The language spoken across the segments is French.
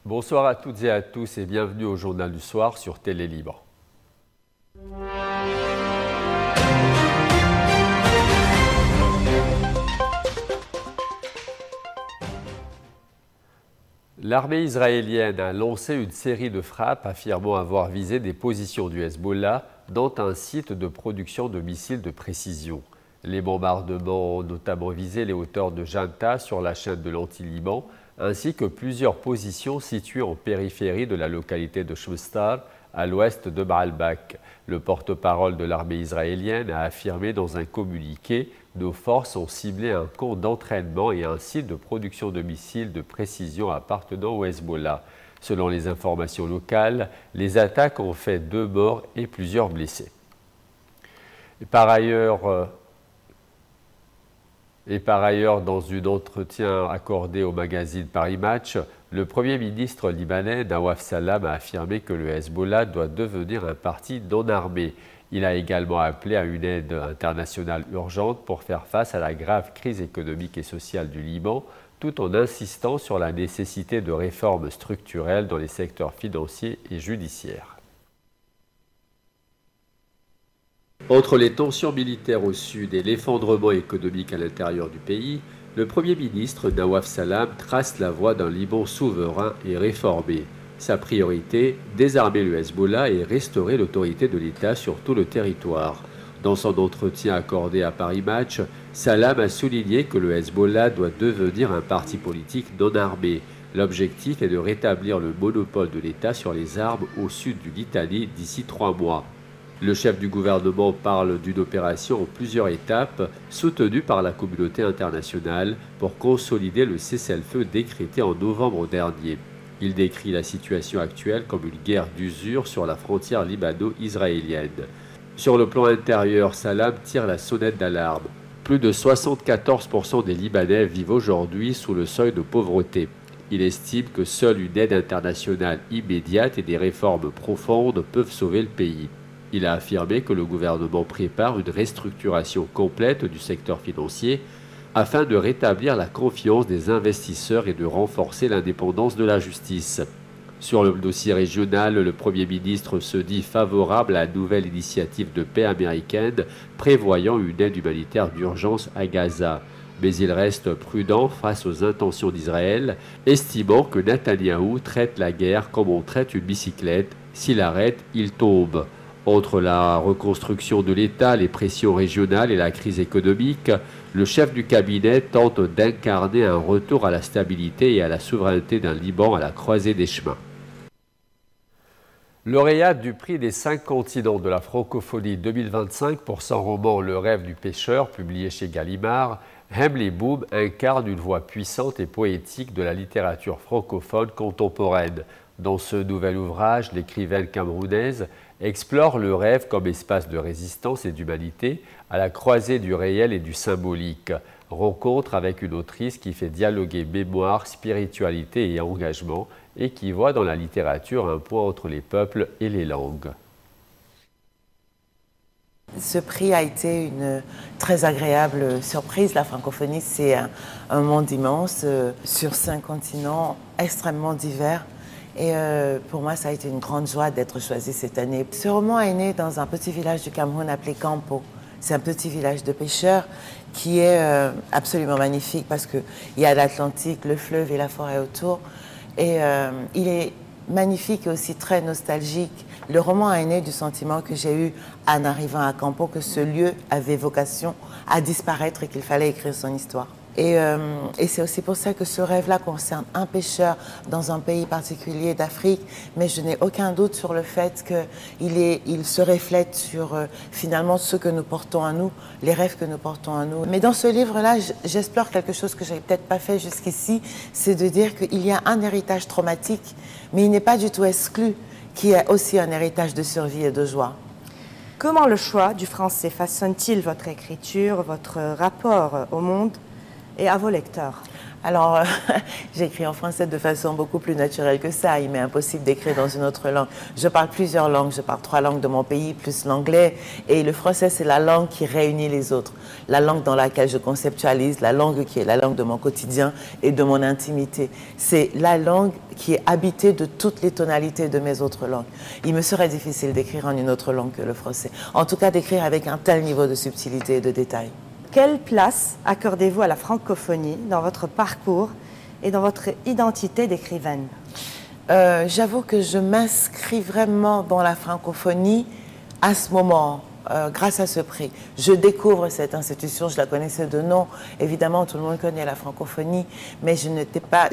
Bonsoir à toutes et à tous et bienvenue au Journal du Soir sur Télé Libre. L'armée israélienne a lancé une série de frappes affirmant avoir visé des positions du Hezbollah, dont un site de production de missiles de précision. Les bombardements ont notamment visé les hauteurs de Janta sur la chaîne de l'Anti-Liban, ainsi que plusieurs positions situées en périphérie de la localité de Shmstar, à l'ouest de Baalbek. Le porte-parole de l'armée israélienne a affirmé dans un communiqué « Nos forces ont ciblé un camp d'entraînement et un site de production de missiles de précision appartenant au Hezbollah ». Selon les informations locales, les attaques ont fait 2 morts et plusieurs blessés. Par ailleurs, dans un entretien accordé au magazine Paris Match, le Premier ministre libanais Nawaf Salam a affirmé que le Hezbollah doit devenir un parti non armé. Il a également appelé à une aide internationale urgente pour faire face à la grave crise économique et sociale du Liban, tout en insistant sur la nécessité de réformes structurelles dans les secteurs financiers et judiciaires. Entre les tensions militaires au sud et l'effondrement économique à l'intérieur du pays, le Premier ministre Nawaf Salam trace la voie d'un Liban souverain et réformé. Sa priorité, désarmer le Hezbollah et restaurer l'autorité de l'État sur tout le territoire. Dans son entretien accordé à Paris Match, Salam a souligné que le Hezbollah doit devenir un parti politique non armé. L'objectif est de rétablir le monopole de l'État sur les armes au sud du Litanie d'ici 3 mois. Le chef du gouvernement parle d'une opération en plusieurs étapes, soutenue par la communauté internationale pour consolider le cessez-le-feu décrété en novembre dernier. Il décrit la situation actuelle comme une guerre d'usure sur la frontière libano-israélienne. Sur le plan intérieur, Salam tire la sonnette d'alarme. Plus de 74% des Libanais vivent aujourd'hui sous le seuil de pauvreté. Il estime que seule une aide internationale immédiate et des réformes profondes peuvent sauver le pays. Il a affirmé que le gouvernement prépare une restructuration complète du secteur financier afin de rétablir la confiance des investisseurs et de renforcer l'indépendance de la justice. Sur le dossier régional, le Premier ministre se dit favorable à la nouvelle initiative de paix américaine prévoyant une aide humanitaire d'urgence à Gaza. Mais il reste prudent face aux intentions d'Israël, estimant que Netanyahou traite la guerre comme on traite une bicyclette. S'il arrête, il tombe. Entre la reconstruction de l'État, les pressions régionales et la crise économique, le chef du cabinet tente d'incarner un retour à la stabilité et à la souveraineté d'un Liban à la croisée des chemins. Lauréate du prix des 5 continents de la francophonie 2025 pour son roman Le rêve du pêcheur, publié chez Gallimard, Emily Boom incarne une voix puissante et poétique de la littérature francophone contemporaine. Dans ce nouvel ouvrage, l'écrivaine camerounaise explore le rêve comme espace de résistance et d'humanité à la croisée du réel et du symbolique. Rencontre avec une autrice qui fait dialoguer mémoire, spiritualité et engagement et qui voit dans la littérature un point entre les peuples et les langues. Ce prix a été une très agréable surprise. La francophonie, c'est un monde immense sur 5 continents extrêmement divers. Et pour moi, ça a été une grande joie d'être choisi cette année. Ce roman est né dans un petit village du Cameroun appelé Campo. C'est un petit village de pêcheurs qui est absolument magnifique parce qu'il y a l'Atlantique, le fleuve et la forêt autour. Et il est magnifique et aussi très nostalgique. Le roman est né du sentiment que j'ai eu en arrivant à Campo que ce lieu avait vocation à disparaître et qu'il fallait écrire son histoire. Et c'est aussi pour ça que ce rêve-là concerne un pêcheur dans un pays particulier d'Afrique, mais je n'ai aucun doute sur le fait qu'il se reflète sur finalement ce que nous portons à nous, les rêves que nous portons à nous. Mais dans ce livre-là, j'explore quelque chose que je n'avais peut-être pas fait jusqu'ici, c'est de dire qu'il y a un héritage traumatique, mais il n'est pas du tout exclu, qui est aussi un héritage de survie et de joie. Comment le choix du français façonne-t-il votre écriture, votre rapport au monde et à vos lecteurs? Alors, j'écris en français de façon beaucoup plus naturelle que ça. Il m'est impossible d'écrire dans une autre langue. Je parle plusieurs langues. Je parle 3 langues de mon pays, plus l'anglais. Et le français, c'est la langue qui réunit les autres. La langue dans laquelle je conceptualise, la langue qui est la langue de mon quotidien et de mon intimité. C'est la langue qui est habitée de toutes les tonalités de mes autres langues. Il me serait difficile d'écrire en une autre langue que le français. En tout cas, d'écrire avec un tel niveau de subtilité et de détail. Quelle place accordez-vous à la francophonie dans votre parcours et dans votre identité d'écrivaine? J'avoue que je m'inscris vraiment dans la francophonie à ce moment, grâce à ce prix. Je découvre cette institution, je la connaissais de nom. Évidemment, tout le monde connaît la francophonie, mais je n'étais pas...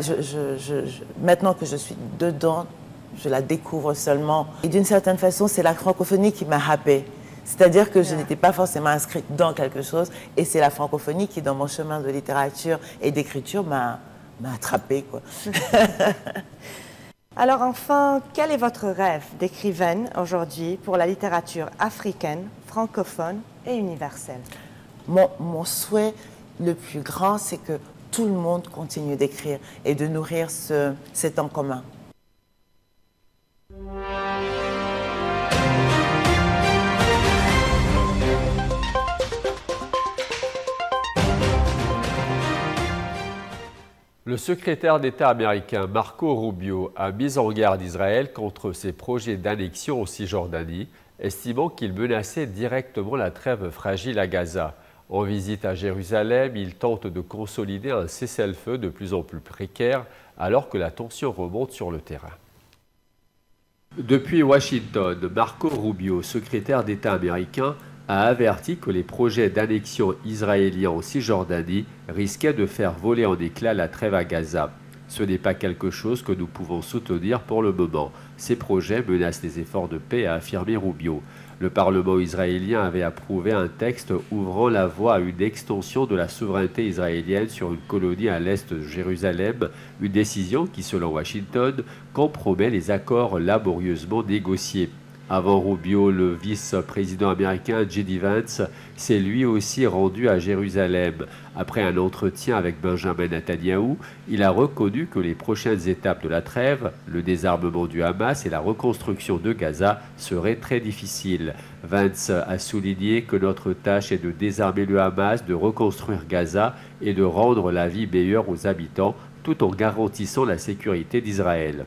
maintenant que je suis dedans, je la découvre seulement. Et d'une certaine façon, c'est la francophonie qui m'a happée. C'est-à-dire que je n'étais pas forcément inscrite dans quelque chose et c'est la francophonie qui, dans mon chemin de littérature et d'écriture, m'a attrapée, quoi. Alors enfin, quel est votre rêve d'écrivaine aujourd'hui pour la littérature africaine, francophone et universelle? Mon souhait le plus grand, c'est que tout le monde continue d'écrire et de nourrir cet en commun. Le secrétaire d'État américain Marco Rubio a mis en garde Israël contre ses projets d'annexion en Cisjordanie, estimant qu'il menaçait directement la trêve fragile à Gaza. En visite à Jérusalem, il tente de consolider un cessez-le-feu de plus en plus précaire alors que la tension remonte sur le terrain. Depuis Washington, Marco Rubio, secrétaire d'État américain, a averti que les projets d'annexion israéliens en Cisjordanie risquaient de faire voler en éclats la trêve à Gaza. Ce n'est pas quelque chose que nous pouvons soutenir pour le moment. Ces projets menacent les efforts de paix, a affirmé Rubio. Le Parlement israélien avait approuvé un texte ouvrant la voie à une extension de la souveraineté israélienne sur une colonie à l'est de Jérusalem, une décision qui, selon Washington, compromet les accords laborieusement négociés. Avant Rubio, le vice-président américain J.D. Vance s'est lui aussi rendu à Jérusalem. Après un entretien avec Benjamin Netanyahou, il a reconnu que les prochaines étapes de la trêve, le désarmement du Hamas et la reconstruction de Gaza, seraient très difficiles. Vance a souligné que notre tâche est de désarmer le Hamas, de reconstruire Gaza et de rendre la vie meilleure aux habitants, tout en garantissant la sécurité d'Israël.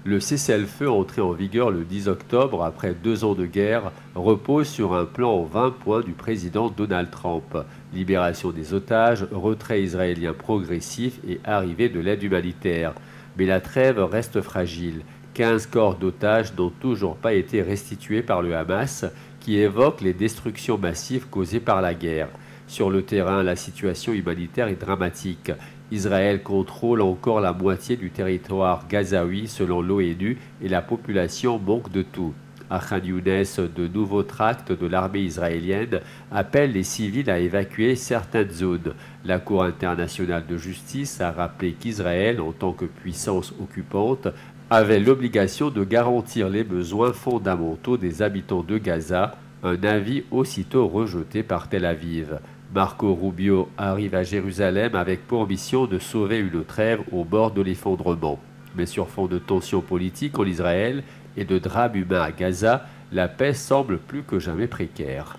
Le cessez-le-feu entré en vigueur le 10 octobre après 2 ans de guerre repose sur un plan en 20 points du président Donald Trump. Libération des otages, retrait israélien progressif et arrivée de l'aide humanitaire. Mais la trêve reste fragile. 15 corps d'otages n'ont toujours pas été restitués par le Hamas, qui évoque les destructions massives causées par la guerre. Sur le terrain, la situation humanitaire est dramatique. Israël contrôle encore la moitié du territoire gazaoui selon l'ONU et la population manque de tout. À Khan Younes, de nouveaux tracts de l'armée israélienne appellent les civils à évacuer certaines zones. La Cour internationale de justice a rappelé qu'Israël, en tant que puissance occupante, avait l'obligation de garantir les besoins fondamentaux des habitants de Gaza, un avis aussitôt rejeté par Tel Aviv. Marco Rubio arrive à Jérusalem avec pour mission de sauver une trêve au bord de l'effondrement. Mais sur fond de tensions politiques en Israël et de drames humains à Gaza, la paix semble plus que jamais précaire.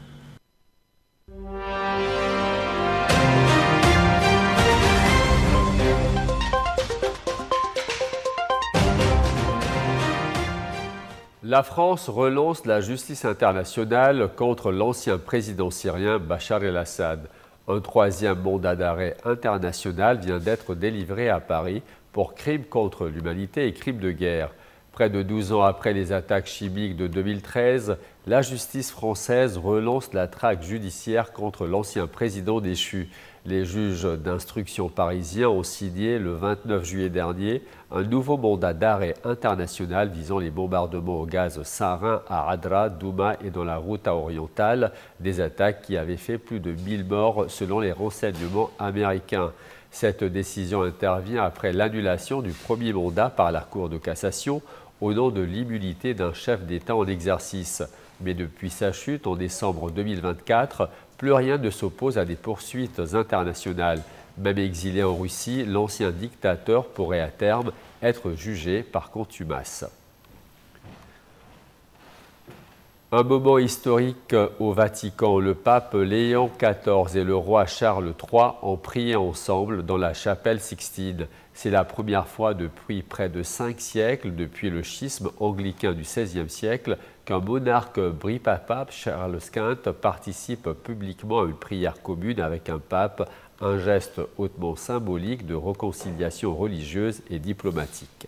La France relance la justice internationale contre l'ancien président syrien Bachar el-Assad. Un 3e mandat d'arrêt international vient d'être délivré à Paris pour crimes contre l'humanité et crimes de guerre. Près de 12 ans après les attaques chimiques de 2013, la justice française relance la traque judiciaire contre l'ancien président déchu. Les juges d'instruction parisiens ont signé le 29 juillet dernier un nouveau mandat d'arrêt international visant les bombardements au gaz sarin à Adra, Douma et dans la Ghouta orientale, des attaques qui avaient fait plus de 1000 morts selon les renseignements américains. Cette décision intervient après l'annulation du premier mandat par la Cour de cassation au nom de l'immunité d'un chef d'État en exercice. Mais depuis sa chute en décembre 2024, plus rien ne s'oppose à des poursuites internationales. Même exilé en Russie, l'ancien dictateur pourrait à terme être jugé par contumace. Un moment historique au Vatican. Le pape Léon XIV et le roi Charles III ont prié ensemble dans la chapelle Sixtine. C'est la première fois depuis près de 5 siècles, depuis le schisme anglican du XVIe siècle, qu'un monarque bris-pape, Charles V, participe publiquement à une prière commune avec un pape, un geste hautement symbolique de réconciliation religieuse et diplomatique.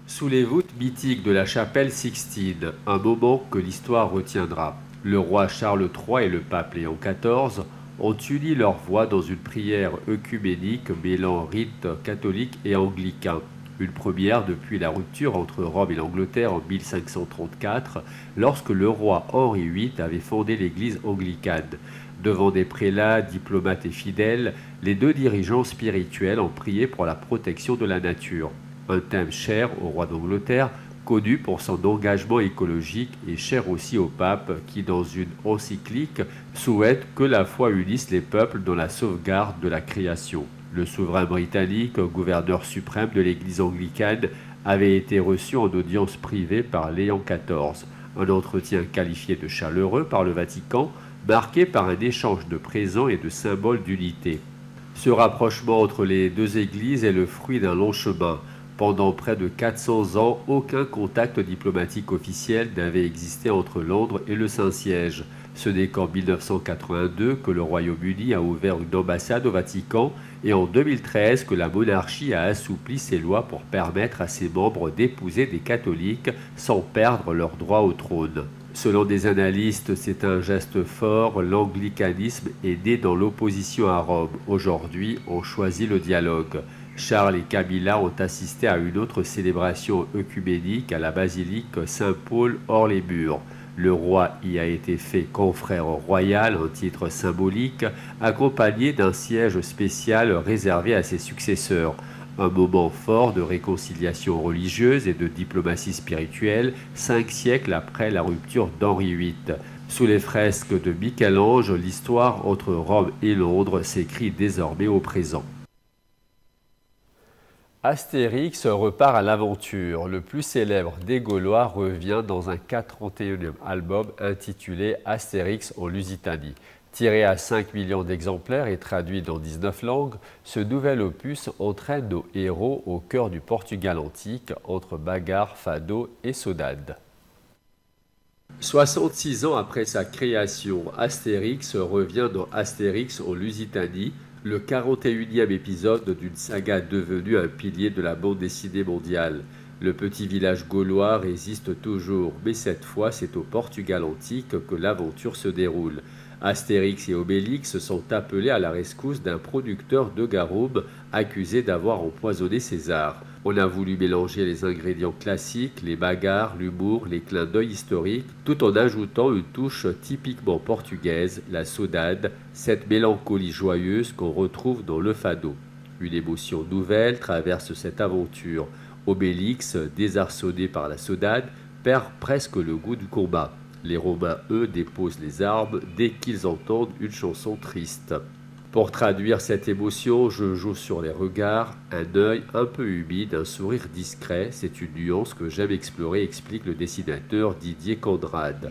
Sous les voûtes mythiques de la chapelle Sixtine, un moment que l'histoire retiendra. Le roi Charles III et le pape Léon XIV ont uni leurs voix dans une prière œcuménique mêlant rites catholiques et anglicains. Une première depuis la rupture entre Rome et l'Angleterre en 1534, lorsque le roi Henri VIII avait fondé l'église anglicane. Devant des prélats, diplomates et fidèles, les deux dirigeants spirituels ont prié pour la protection de la nature. Un thème cher au roi d'Angleterre, connu pour son engagement écologique et cher aussi au pape qui, dans une encyclique, souhaite que la foi unisse les peuples dans la sauvegarde de la création. Le souverain britannique, gouverneur suprême de l'église anglicane, avait été reçu en audience privée par Léon XIV. Un entretien qualifié de chaleureux par le Vatican, marqué par un échange de présents et de symboles d'unité. Ce rapprochement entre les deux églises est le fruit d'un long chemin. Pendant près de 400 ans, aucun contact diplomatique officiel n'avait existé entre Londres et le Saint-Siège. Ce n'est qu'en 1982 que le Royaume-Uni a ouvert une ambassade au Vatican et en 2013 que la monarchie a assoupli ses lois pour permettre à ses membres d'épouser des catholiques sans perdre leur droit au trône. Selon des analystes, c'est un geste fort, l'anglicanisme est né dans l'opposition à Rome. Aujourd'hui, on choisit le dialogue. Charles et Camilla ont assisté à une autre célébration œcuménique à la basilique Saint-Paul hors les murs. Le roi y a été fait confrère royal, un titre symbolique, accompagné d'un siège spécial réservé à ses successeurs. Un moment fort de réconciliation religieuse et de diplomatie spirituelle, 5 siècles après la rupture d'Henri VIII. Sous les fresques de Michel-Ange, l'histoire entre Rome et Londres s'écrit désormais au présent. Astérix repart à l'aventure. Le plus célèbre des Gaulois revient dans un 41e album intitulé Astérix en Lusitanie. Tiré à 5 millions d'exemplaires et traduit dans 19 langues, ce nouvel opus entraîne nos héros au cœur du Portugal antique, entre bagarres, fado et saudade. 66 ans après sa création, Astérix revient dans Astérix en Lusitanie, le 41e épisode d'une saga devenue un pilier de la bande dessinée mondiale. Le petit village gaulois résiste toujours, mais cette fois c'est au Portugal antique que l'aventure se déroule. Astérix et Obélix sont appelés à la rescousse d'un producteur de garum accusé d'avoir empoisonné César. On a voulu mélanger les ingrédients classiques, les bagarres, l'humour, les clins d'œil historiques, tout en ajoutant une touche typiquement portugaise, la saudade, cette mélancolie joyeuse qu'on retrouve dans le fado. Une émotion nouvelle traverse cette aventure. Obélix, désarçonné par la saudade, perd presque le goût du combat. Les Romains, eux, déposent les armes dès qu'ils entendent une chanson triste. Pour traduire cette émotion, je joue sur les regards, un œil un peu humide, un sourire discret. C'est une nuance que j'aime explorer, explique le dessinateur Didier Conrad.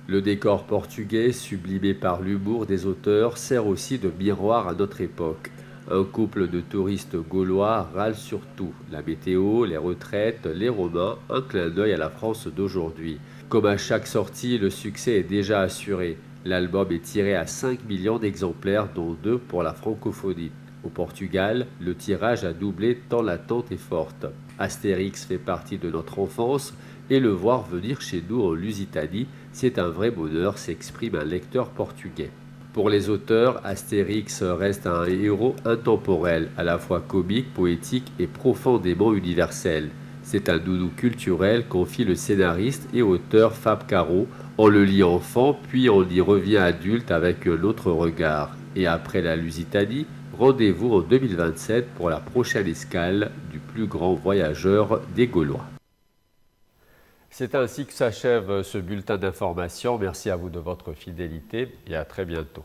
Le décor portugais, sublimé par l'humour des auteurs, sert aussi de miroir à notre époque. Un couple de touristes gaulois râle sur tout. La météo, les retraites, les Romains, un clin d'œil à la France d'aujourd'hui. Comme à chaque sortie, le succès est déjà assuré. L'album est tiré à 5 millions d'exemplaires, dont 2 pour la francophonie. Au Portugal, le tirage a doublé tant l'attente est forte. Astérix fait partie de notre enfance et le voir venir chez nous en Lusitanie, c'est un vrai bonheur, s'exprime un lecteur portugais. Pour les auteurs, Astérix reste un héros intemporel, à la fois comique, poétique et profondément universel. C'est un doudou culturel, confie le scénariste et auteur Fab Caro. On le lit enfant, puis on y revient adulte avec un autre regard. Et après la Lusitanie, rendez-vous en 2027 pour la prochaine escale du plus grand voyageur des Gaulois. C'est ainsi que s'achève ce bulletin d'information. Merci à vous de votre fidélité et à très bientôt.